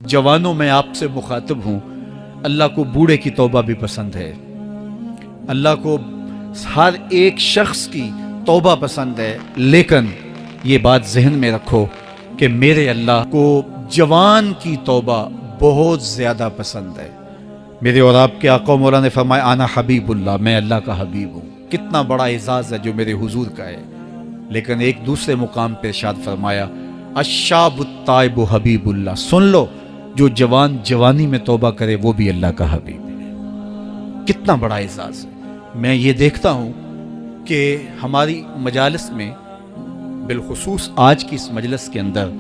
जवानों में आपसे मुखातिब हूँ, अल्लाह को बूढ़े की तौबा भी पसंद है। अल्लाह को हर एक शख्स की तौबा पसंद है, लेकिन ये बात जहन में रखो कि मेरे अल्लाह को जवान की तौबा बहुत ज़्यादा पसंद है। मेरे और आपके आका मौला ने फरमाया आना हबीबुल्लाह, मैं अल्लाह का हबीब हूँ। कितना बड़ा एजाज़ है जो मेरे हुजूर का है। लेकिन एक दूसरे मुकाम पे इरशाद फरमाया अश्शाबुत्ताइबु हबीबुल्लाह, सुन लो जो जवान जवानी में तौबा करे वो भी अल्लाह का हबीब है। कितना बड़ा एजाज़ है। मैं ये देखता हूँ कि हमारी मजालिस में, बिलखुसूस आज की इस मजलिस के अंदर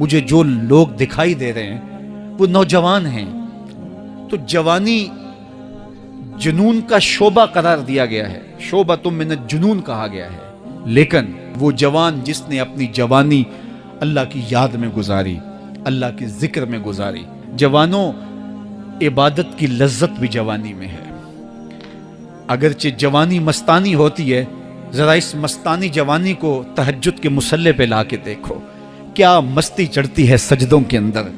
मुझे जो लोग दिखाई दे रहे हैं वो नौजवान हैं। तो जवानी जुनून का शोबा करार दिया गया है, शोबा तुम मिन जुनून कहा गया है। लेकिन वो जवान जिसने अपनी जवानी अल्लाह की याद में गुजारी, अल्लाह के जिक्र में गुजारी। जवानों, इबादत की लज्जत भी जवानी में है। अगरचे जवानी मस्तानी होती है, जरा इस मस्तानी जवानी को तहज्जुद के मुसल्ले पे ला के देखो, क्या मस्ती चढ़ती है सजदों के अंदर,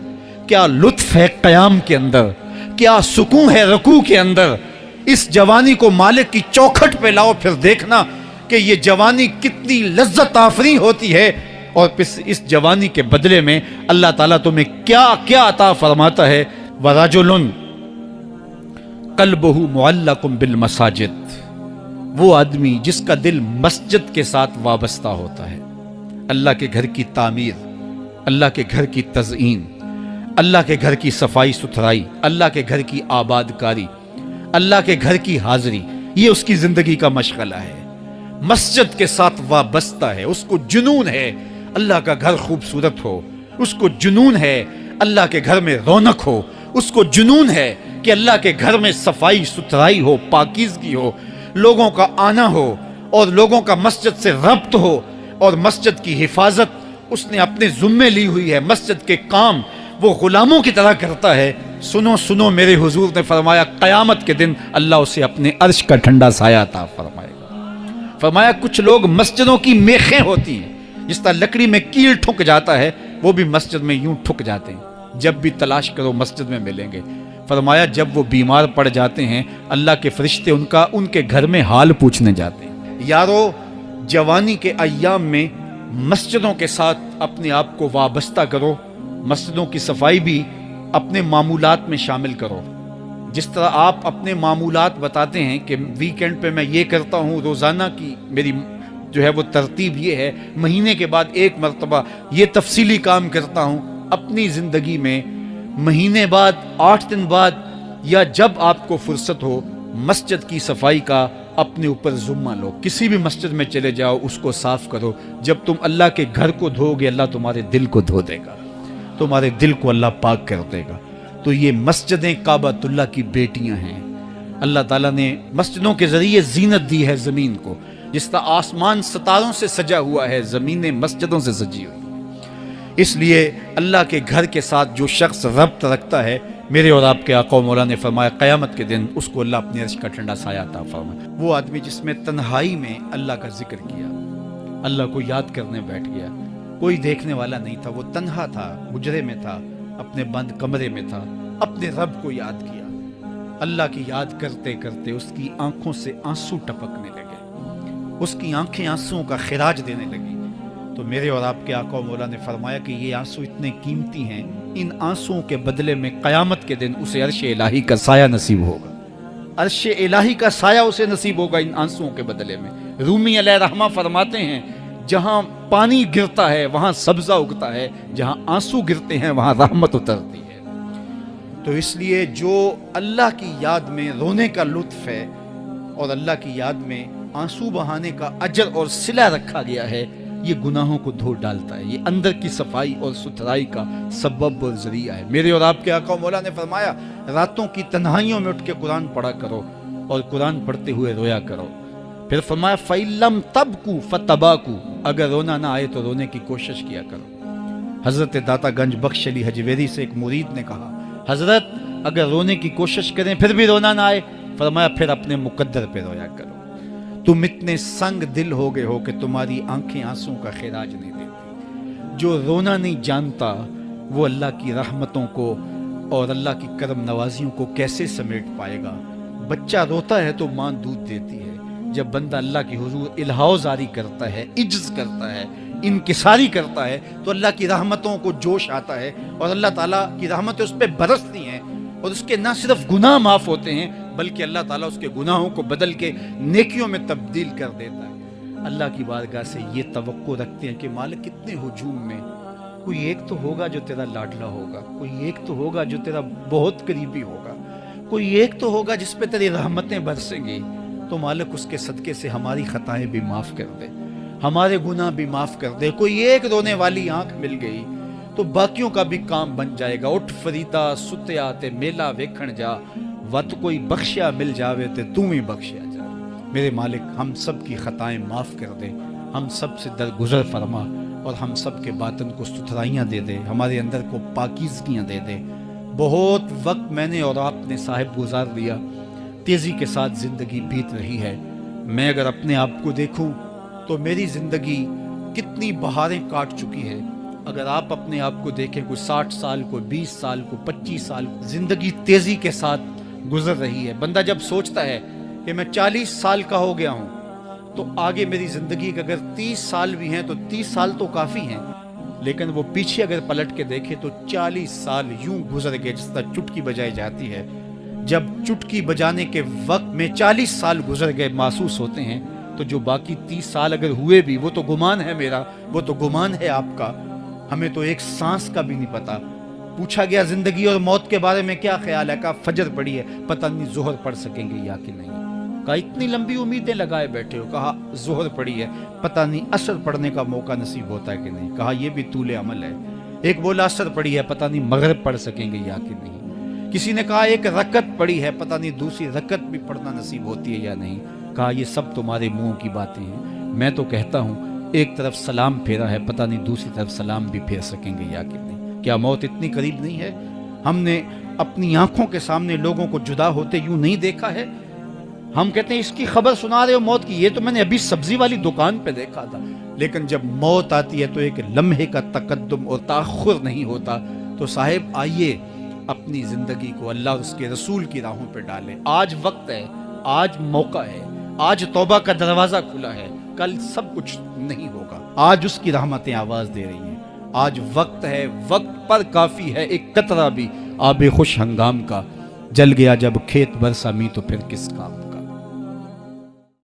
क्या लुत्फ है क़याम के अंदर, क्या सुकून है रुकू के अंदर। इस जवानी को मालिक की चौखट पे लाओ, फिर देखना कि ये जवानी कितनी लज्जत आफरी होती है। और फिर इस जवानी के बदले में अल्लाह ताला तुम्हें क्या क्या अता फरमाता है। वराजुलुन कल्बुहु मुअल्लकुम बिल मसाजिद, वो आदमी जिसका दिल मस्जिद के साथ वाबस्ता होता है। अल्लाह के घर की तामीर, अल्लाह के घर की तज़ईन, अल्लाह के घर की सफाई सुथराई, अल्लाह के घर की आबादकारी, अल्लाह के घर की हाजिरी, ये उसकी जिंदगी का मशगला है। मस्जिद के साथ वाबस्ता है, उसको जुनून है अल्लाह का घर खूबसूरत हो, उसको जुनून है अल्लाह के घर में रौनक हो, उसको जुनून है कि अल्लाह के घर में सफाई सुथराई हो, पाकीज़गी हो, लोगों का आना हो और लोगों का मस्जिद से रब्त हो और मस्जिद की हिफाजत उसने अपने ज़ुम्मे ली हुई है। मस्जिद के काम वो गुलामों की तरह करता है। सुनो सुनो, मेरे हुजूर ने फरमाया क़यामत के दिन अल्लाह उसे अपने अर्श का ठंडा साया अता फरमाएगा। फरमाया कुछ लोग मस्जिदों की मेखें होती हैं, जिस तरह लकड़ी में कील ठुक जाता है वो भी मस्जिद में यूं ठुक जाते हैं, जब भी तलाश करो मस्जिद में मिलेंगे। फरमाया जब वो बीमार पड़ जाते हैं अल्लाह के फरिश्ते उनके घर में हाल पूछने जाते हैं। यारो, जवानी के अय्याम में मस्जिदों के साथ अपने आप को वाबस्ता करो, मस्जिदों की सफाई भी अपने मामूलात में शामिल करो। जिस तरह आप अपने मामूलात बताते हैं कि वीकेंड पे मैं ये करता हूँ, रोज़ाना की मेरी जो है वो तरतीब ये है, महीने के बाद एक मरतबा ये तफसीली काम करता हूँ। अपनी ज़िंदगी में महीने बाद, 8 दिन बाद या जब आपको फुर्सत हो, मस्जिद की सफाई का अपने ऊपर ज़ुम्मा लो। किसी भी मस्जिद में चले जाओ, उसको साफ करो। जब तुम अल्लाह के घर को धोगे, अल्लाह तुम्हारे दिल को धो देगा, तुम्हारे दिल को अल्लाह पाक कर देगा। तो ये मस्जिदें काबतुल्लाह की बेटियां हैं। अल्लाह ताला ने मस्जिदों के ज़रिए ज़ीनत दी है ज़मीन को। जिस तरह आसमान सितारों से सजा हुआ है, ज़मीनें मस्जिदों से सजी हुई। इसलिए अल्लाह के घर के साथ जो शख्स रब्त रखता है, मेरे और आपके आका मौला ने फरमाया क़यामत के दिन उसको अल्लाह अपने अर्श का ठंडा साया अता फरमाए। वो आदमी जिसमें तन्हाई में अल्लाह का जिक्र किया, अल्लाह को याद करने बैठ गया, कोई देखने वाला नहीं था, वो तन्हा था, हुजरे में था, अपने बंद कमरे में था, अपने रब को याद किया। अल्लाह की याद करते करते उसकी आंखों से आंसू टपकने लगे, उसकी आंखें आंसुओं का खिराज देने लगी। तो मेरे और आपके आका मौला ने फरमाया कि ये आंसू इतने कीमती हैं, इन आंसुओं के बदले में क़यामत के दिन उसे अर्श इलाही का साया नसीब होगा। अर्श इलाही का साया उसे नसीब होगा इन आंसुओं के बदले में। रूमी अलैहिर्रहमा फरमाते हैं, जहाँ पानी गिरता है वहाँ सब्ज़ा उगता है, जहाँ आंसू गिरते हैं वहाँ रहमत उतरती है। तो इसलिए जो अल्लाह की याद में रोने का लुत्फ़ है और अल्लाह की याद में आंसू बहाने का अजर और सिला रखा गया है, ये गुनाहों को धो डालता है। ये अंदर की सफाई और सुथराई का सबब और जरिया है। मेरे और आपके आका मौला ने फरमाया रातों की तन्हाइयों में उठ के कुरान पढ़ा करो और कुरान पढ़ते हुए रोया करो। फिर फरमाया फ़इल्लम तबकू फ़तबाकू, अगर रोना ना आए तो रोने की कोशिश किया करो। हज़रत दाता गंज बख्श अली हजवेरी से एक मुरीद ने कहा, हज़रत अगर रोने की कोशिश करें फिर भी रोना ना आए, फरमाया फिर अपने मुकद्दर पे रोया करो। तुम इतने संग दिल हो गए हो कि तुम्हारी आंखें आंसू का खिराज नहीं देती। जो रोना नहीं जानता وہ اللہ کی رحمتوں کو اور اللہ کی کرم نوازیوں کو کیسے سمیٹ پائے گا؟ بچہ روتا ہے تو ماں دودھ دیتی ہے، جب بندہ اللہ کی حضور الہاؤ زاری کرتا ہے، عجز کرتا ہے، انکساری کرتا ہے، تو اللہ کی رحمتوں کو جوش آتا ہے اور اللہ تعالیٰ کی رحمتیں اس پہ برستی ہیں، اور اس کے نہ صرف گناہ معاف ہوتے ہیں بلکہ اللہ تعالیٰ اس کے گناہوں کو بدل کے نیکیوں میں تبدیل کر دیتا ہے۔ اللہ کی بارگاہ سے یہ توقع رکھتے ہیں کہ مالک کتنے ہجوم میں کوئی ایک تو ہوگا جو تیرا لاڈلا ہوگا، کوئی ایک تو ہوگا جو تیرا بہت قریبی ہوگا، کوئی ایک تو ہوگا جس پہ تیری رحمتیں برسیں گی، تو مالک اس کے صدقے سے ہماری خطائیں بھی معاف کر دے، ہمارے گناہ بھی معاف کر دے۔ کوئی ایک رونے والی آنکھ مل گئی تو باقیوں کا بھی کام بن جائے گا۔ اٹھ فریدا ستیا تے میلا ویکھن جا، وت کوئی بخشیا مل جاوے تے تو ہی بخشیا جا۔ میرے مالک ہم سب کی خطائیں معاف کر دے، ہم سب سے درگزر فرما، اور ہم سب کے باطن کو ستھرائیاں دے دے، ہمارے اندر کو پاکیزگیاں دے دے۔ بہت وقت میں نے اور آپ نے صاحب گزار لیا، تیزی کے ساتھ زندگی بیت رہی ہے۔ میں اگر اپنے آپ کو دیکھوں تو میری زندگی کتنی بہاریں کاٹ چکی ہے۔ اگر آپ اپنے آپ کو دیکھیں، کوئی 60 سال، کوئی 20 سال، کوئی 25 سال، زندگی تیزی کے ساتھ گزر رہی ہے۔ بندہ جب سوچتا ہے کہ میں 40 سال کا ہو گیا ہوں تو آگے میری زندگی کے اگر 30 سال بھی ہیں تو 30 سال تو کافی ہیں، لیکن وہ پیچھے اگر پلٹ کے دیکھے تو 40 سال یوں گزر گئے جس طرح چٹکی بجائی جاتی ہے۔ جب چٹکی بجانے کے وقت میں 40 سال گزر گئے محسوس ہوتے ہیں، تو جو باقی 30 سال اگر ہوئے بھی، وہ تو گمان ہے میرا، وہ تو گمان ہے آپ کا، ہمیں تو ایک سانس کا بھی نہیں پتا۔ پوچھا گیا زندگی اور موت کے بارے میں کیا خیال ہے؟ کہا فجر پڑی ہے، پتہ نہیں ظہر پڑھ سکیں گے یا کہ نہیں۔ کہا اتنی لمبی امیدیں لگائے بیٹھے ہو، کہا ظہر پڑی ہے، پتہ نہیں عصر پڑھنے کا موقع نصیب ہوتا ہے کہ نہیں۔ کہا یہ بھی طول عمل ہے۔ ایک بولا عصر پڑی ہے، پتہ نہیں مغرب پڑھ سکیں گے یا کہ نہیں۔ کسی نے کہا ایک رکعت پڑی ہے، پتہ نہیں دوسری رکعت بھی پڑھنا نصیب ہوتی ہے یا نہیں۔ کہا یہ سب تمہارے منہ کی باتیں ہیں، میں تو کہتا ہوں ایک طرف سلام پھیرا ہے، پتہ نہیں دوسری طرف سلام بھی پھیر سکیں گے یا کہ نہیں۔ کیا موت اتنی قریب نہیں ہے؟ ہم نے اپنی آنکھوں کے سامنے لوگوں کو جدا ہوتے یوں نہیں دیکھا ہے؟ ہم کہتے ہیں اس کی خبر سنا رہے ہو موت کی، یہ تو میں نے ابھی سبزی والی دکان پہ دیکھا تھا۔ لیکن جب موت آتی ہے تو ایک لمحے کا تقدم اور تاخر نہیں ہوتا۔ تو صاحب آئیے اپنی زندگی کو اللہ اور اس کے رسول کی راہوں پہ ڈالیں۔ آج وقت ہے، آج موقع ہے، آج توبہ کا دروازہ کھلا ہے، کل سب کچھ نہیں ہوگا۔ آج اس کی رحمتیں آواز دے رہی ہیں، آج وقت ہے، وقت پر کافی ہے ایک قطرہ بھی آب خوش ہنگام کا، جل گیا جب کھیت برسا می تو پھر کس کام۔